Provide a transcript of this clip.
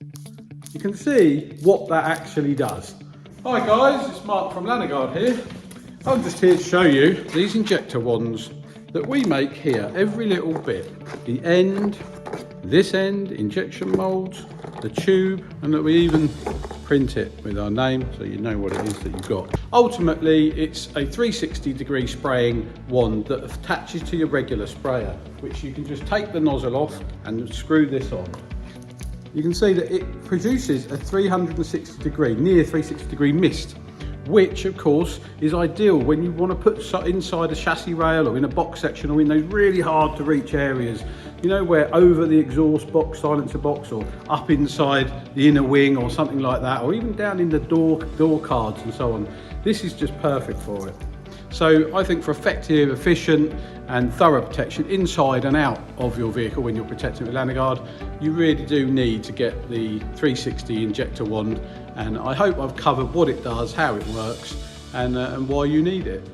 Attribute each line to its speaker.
Speaker 1: you can see what that actually does. Hi guys, it's Mark from Lanoguard here. I'm just here to show you these injector wands that we make here, every little bit. The end, this end, injection moulds, the tube, and that we even print it with our name so you know what it is that you've got. Ultimately, it's a 360-degree spraying wand that attaches to your regular sprayer, which you can just take the nozzle off and screw this on. You can see that it produces a 360-degree, near 360-degree mist, which of course is ideal when you want to put inside a chassis rail or in a box section or in those really hard to reach areas, you know, where over the exhaust box, silencer box, or up inside the inner wing or something like that, or even down in the door cards and so on. This is just perfect for it. So I think for effective, efficient and thorough protection inside and out of your vehicle when you're protecting with Lanoguard, you really do need to get the 360 injector wand, and I hope I've covered what it does, how it works, and why you need it.